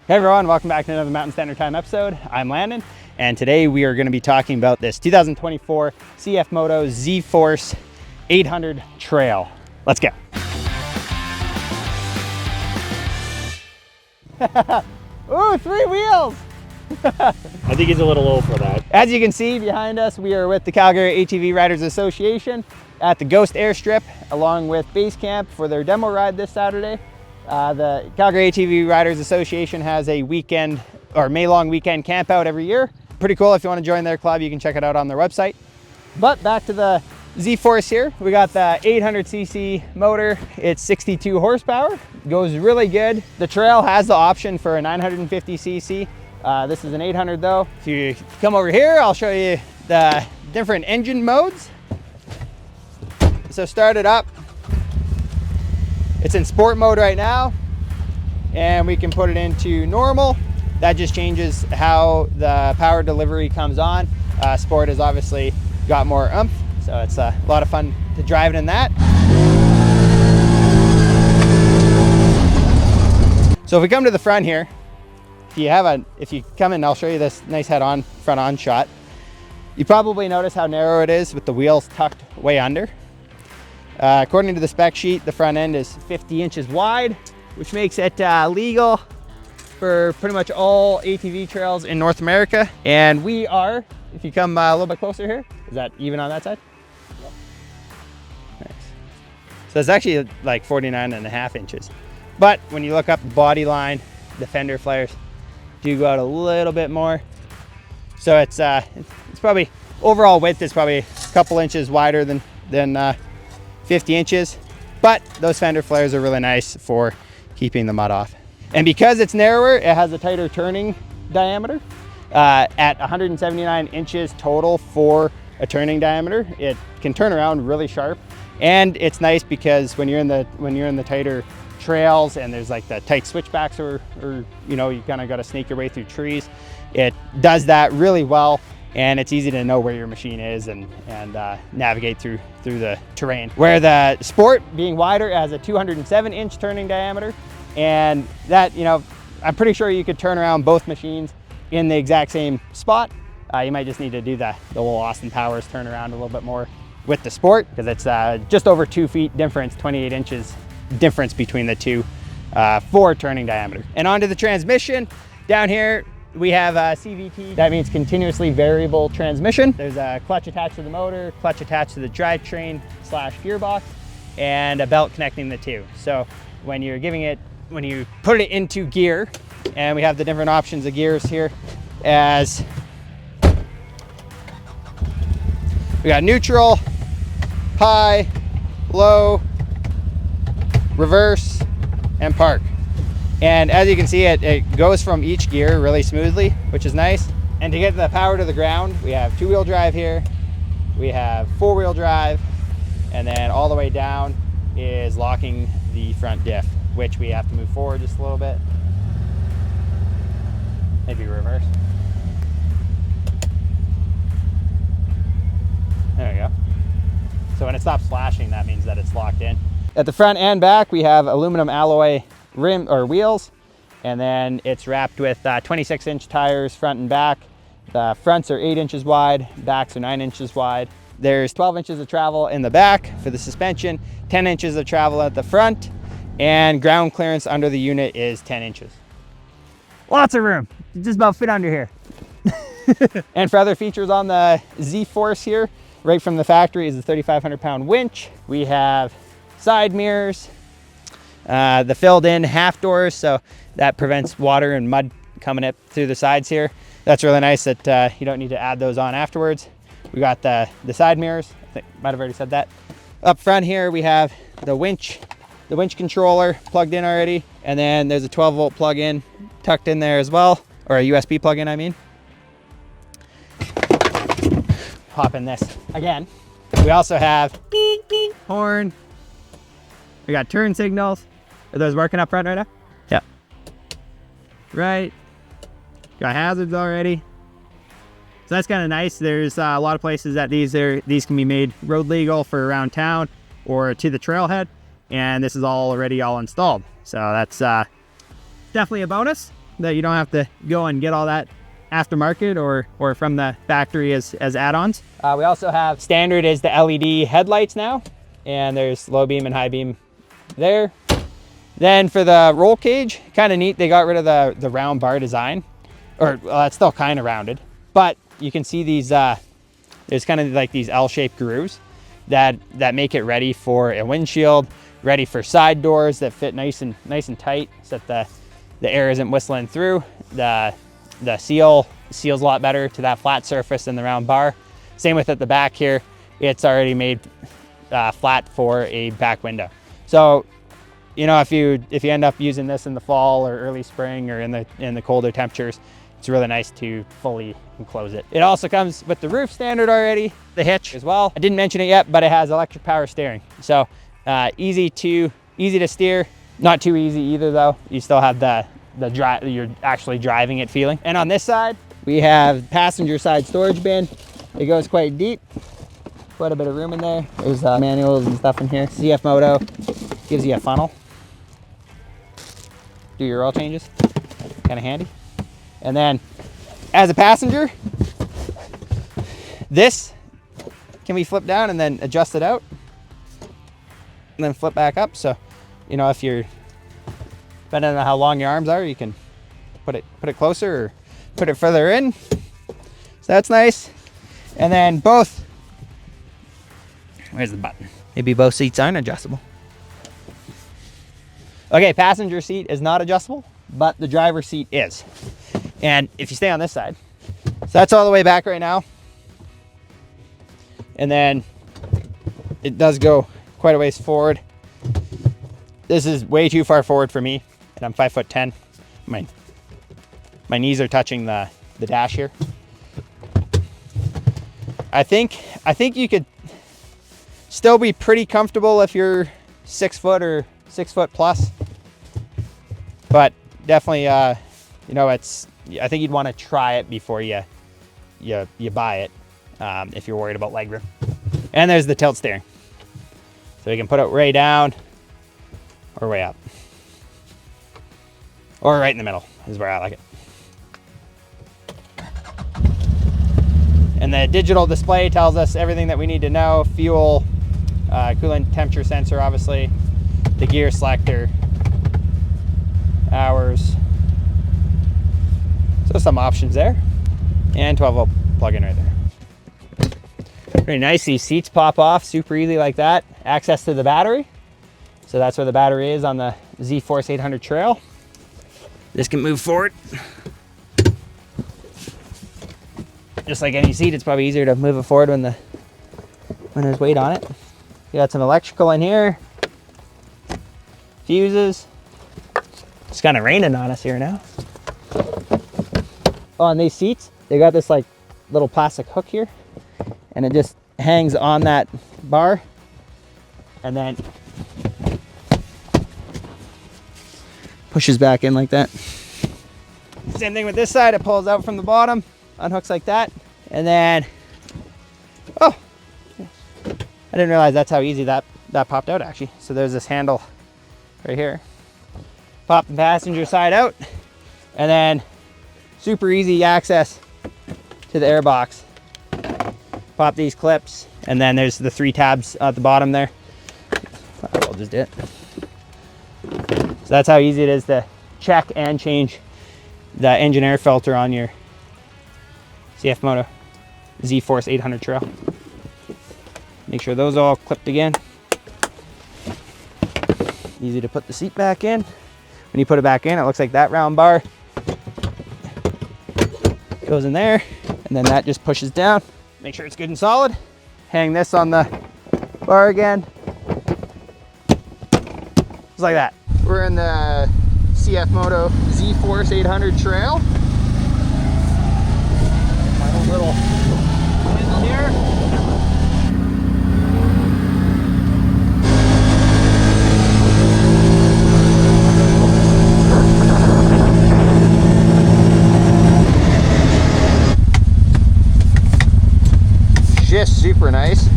Hey everyone, welcome back to another Mountain Standard Time episode. I'm Landon, and today we are going to be talking about this 2024 CFMOTO ZForce 800 Trail. Let's go. Ooh, 3 wheels! I think he's a little low for that. As you can see behind us, we are with the Calgary ATV Riders Association at the Ghost Airstrip, along with Basecamp for their demo ride this Saturday. The Calgary ATV Riders Association has a weekend or May-long weekend camp out every year. Pretty cool. If you want to join their club, you can check it out on their website. But back to the ZForce here. We got the 800cc motor. It's 62 horsepower. Goes really good. The trail has the option for a 950cc. This is an 800 though. If you come over here, I'll show you the different engine modes. So start it up. It's in sport mode right now, and we can put it into normal. That just changes how the power delivery comes on. Sport has obviously got more oomph, so it's a lot of fun to drive it in that. So if we come to the front here, if you come in, I'll show you this nice head-on, front-on shot. You probably notice how narrow it is with the wheels tucked way under. According to the spec sheet, the front end is 50 inches wide, which makes it legal for pretty much all ATV trails in North America. And we are, if you come a little bit closer here, is that even on that side? Yep. Nice. So it's actually like 49.5 inches. But when you look up the body line, the fender flares do go out a little bit more. So it's probably, overall width is probably a couple inches wider than 50 inches, but those fender flares are really nice for keeping the mud off. And because it's narrower, it has a tighter turning diameter. At 179 inches total for a turning diameter, it can turn around really sharp. And it's nice because when you're in the tighter trails and there's like the tight switchbacks or you know, you kind of got to snake your way through trees, it does that really well. And it's easy to know where your machine is and navigate through the terrain. Where the Sport, being wider, has a 207-inch turning diameter, and that, you know, I'm pretty sure you could turn around both machines in the exact same spot. You might just need to do the little Austin Powers turn around a little bit more with the Sport, because it's just over 2 feet difference, 28 inches difference between the two for turning diameter. And onto the transmission. Down here, we have a CVT, that means continuously variable transmission. There's a clutch attached to the motor, clutch attached to the drivetrain / gearbox, and a belt connecting the two. So when you put it into gear, and we have the different options of gears here, as we got neutral, high, low, reverse, and park. And as you can see, it goes from each gear really smoothly, which is nice. And to get the power to the ground, we have 2-wheel drive here, we have 4-wheel drive, and then all the way down is locking the front diff, which we have to move forward just a little bit. Maybe reverse. There we go. So when it stops flashing, that means that it's locked in. At the front and back, we have aluminum alloy rim or wheels, and then it's wrapped with 26-inch tires front and back. The fronts are 8 inches wide, backs are 9 inches wide. There's 12 inches of travel in the back for the suspension, 10 inches of travel at the front, and ground clearance under the unit is 10 inches. Lots of room, just about fit under here. And for other features on the ZForce here, right from the factory, is a 3,500-pound winch. We have side mirrors, the filled in half doors, so that prevents water and mud coming up through the sides here. That's really nice that you don't need to add those on afterwards. We got the side mirrors, I think might have already said that. Up front here we have the winch controller plugged in already, and then there's a 12-volt plug-in tucked in there as well, or a USB plug-in, I mean. Pop in this again. We also have beep, beep, horn. We got turn signals. Are those working up front right now? Yeah. Right. Got hazards already. So that's kind of nice. There's a lot of places that these can be made road legal for around town or to the trailhead, and this is already all installed. So that's definitely a bonus. that you don't have to go and get all that aftermarket or from the factory as add-ons. We also have standard is the LED headlights now, and there's low beam and high beam there. Then for the roll cage, kind of neat, they got rid of the round bar design, or well, it's still kind of rounded, but you can see these, there's kind of like these L-shaped grooves that make it ready for a windshield, ready for side doors that fit nice and tight so that the air isn't whistling through. The seal seals a lot better to that flat surface than the round bar. Same with at the back here, it's already made flat for a back window. So, you know, if you end up using this in the fall or early spring or in the colder temperatures, it's really nice to fully enclose it. It also comes with the roof standard already, the hitch as well. I didn't mention it yet, but it has electric power steering. So easy to steer, not too easy either though. You still have the drive, you're actually driving it feeling. And on this side, we have passenger side storage bin. It goes quite deep, quite a bit of room in there. There's manuals and stuff in here. CFMOTO gives you a funnel. Do your oil changes, kind of handy. And then as a passenger, this can be flipped down and then adjust it out and then flip back up. So, you know, if you're, depending on how long your arms are, you can put it closer or put it further in. So that's nice. And then both, where's the button? Maybe both seats aren't adjustable. Okay, passenger seat is not adjustable, but the driver's seat is. And if you stay on this side, so that's all the way back right now. And then it does go quite a ways forward. This is way too far forward for me, and I'm 5'10". My knees are touching the dash here. I think you could still be pretty comfortable if you're 6 foot or 6 foot plus, but definitely, you know, I think you'd want to try it before you buy it, if you're worried about legroom. And there's the tilt steering, so you can put it way down or way up, or right in the middle is where I like it. And the digital display tells us everything that we need to know: fuel, coolant temperature sensor, obviously, the gear selector, hours. So some options there, and 12-volt plug-in right there. Very nice. These seats pop off super easy like that. Access to the battery. So that's where the battery is on the ZForce 800 Trail. This can move forward. Just like any seat, it's probably easier to move it forward when there's weight on it. You got some electrical in here. Fuses. It's kind of raining on us here now. On these seats, they got this like little plastic hook here, and it just hangs on that bar, and then pushes back in like that. Same thing with this side. It pulls out from the bottom, unhooks like that, and then, oh, I didn't realize that's how easy that popped out actually. So there's this handle right here. Pop the passenger side out, and then super easy access to the air box. Pop these clips, and then there's the 3 tabs at the bottom there. I'll just do it. So that's how easy it is to check and change the engine air filter on your CFMOTO ZForce 800 Trail. Make sure those are all clipped again. Easy to put the seat back in. When you put it back in, it looks like that round bar goes in there, and then that just pushes down. Make sure it's good and solid. Hang this on the bar again. Just like that. We're in the CFMOTO ZForce 800 Trail. My own little window here. Just super nice.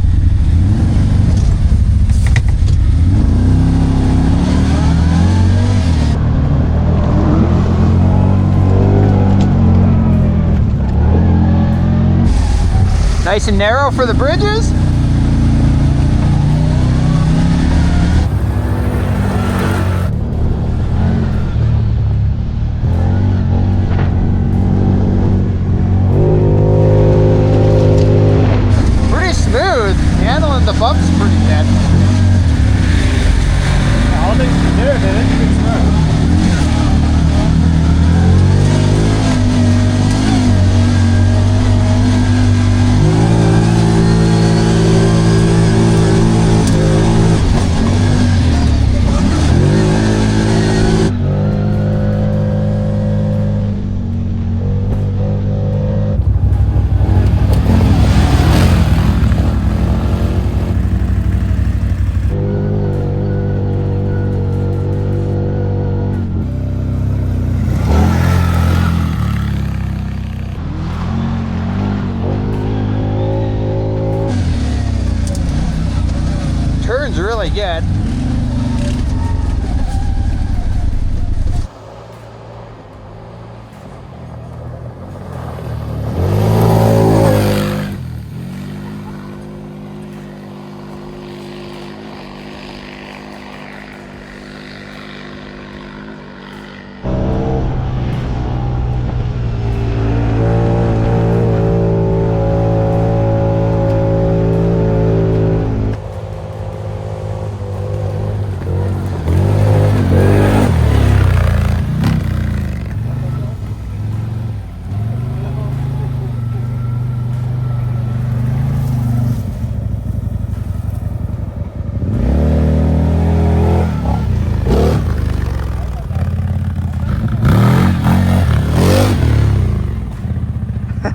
Nice and narrow for the bridges. Pretty smooth. Handling the bumps pretty good. All things considered, man, it's pretty smart. Turns really good.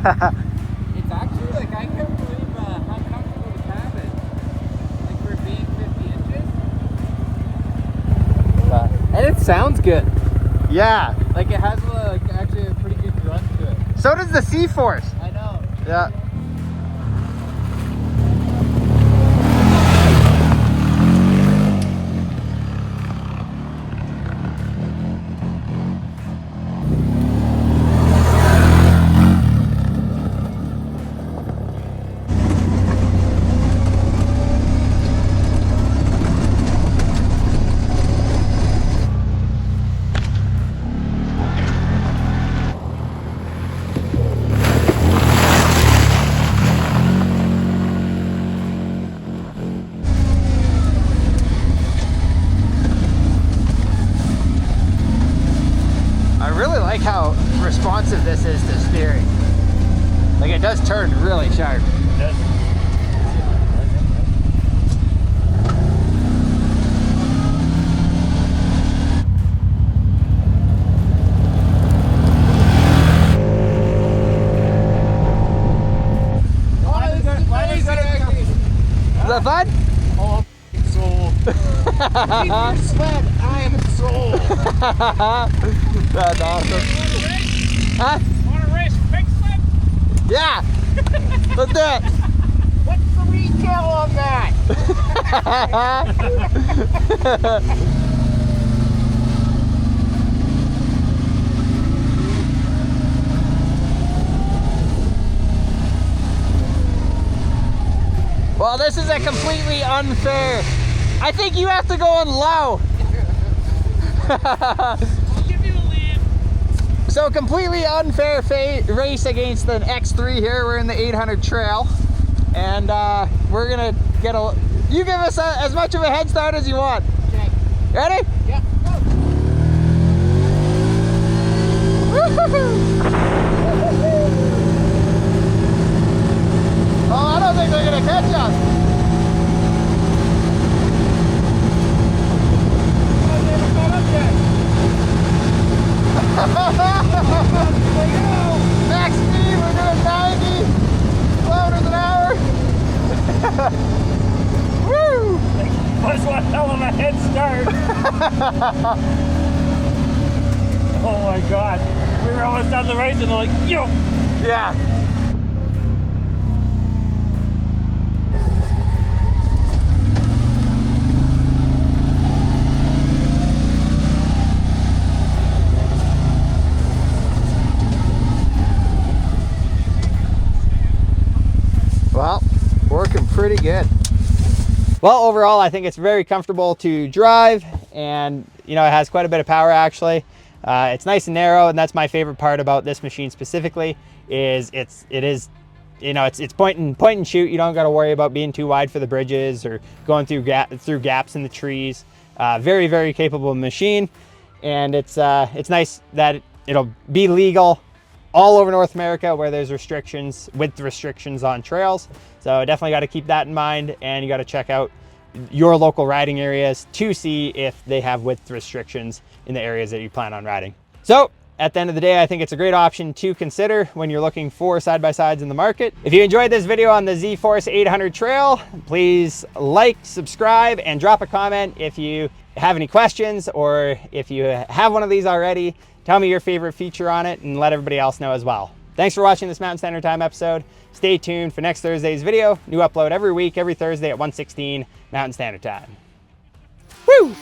It's actually like, I can't believe how comfortable the cab is. Like for being 50 inches. And it sounds good. Yeah. Like it has actually a pretty good grunt to it. So does the CForce. I know. Yeah. Like how responsive this is to steering. Like it does turn really sharp. It does. Is that fun? Oh, I'm sold. Leave your sled. I am sold. That's awesome. Huh? Want to race big sled? Yeah. Let's do it. What's the retail on that? Well, this is a completely unfair. I think you have to go in low. I'll give you a lead. So completely unfair race against an X3 here. We're in the 800 trail, and we're gonna get a. You give us as much of a head start as you want. Okay. Ready? Yeah. Go. Oh, I don't think they're gonna catch us. Max speed, we're doing 90 kilometers an hour. Woo! That's one hell of a head start. Oh my god. We were almost done the race and they're like, yo! Yeah. good. Well, overall, I think it's very comfortable to drive, and you know, it has quite a bit of power actually. It's nice and narrow, and that's my favorite part about this machine specifically. Is it is, you know, it's point and shoot. You don't got to worry about being too wide for the bridges or going through gaps in the trees. Very, very capable machine, and it's nice that it'll be legal all over North America where there's restrictions, width restrictions on trails. So definitely got to keep that in mind, and you got to check out your local riding areas to see if they have width restrictions in the areas that you plan on riding. So at the end of the day, I think it's a great option to consider when you're looking for side-by-sides in the market. If you enjoyed this video on the ZForce 800 trail, please like, subscribe, and drop a comment if you have any questions, or if you have one of these already, tell me your favorite feature on it and let everybody else know as well. Thanks for watching this Mountain Standard Time episode. Stay tuned for next Thursday's video. New upload every week, every Thursday at 1:16 Mountain Standard Time. Woo!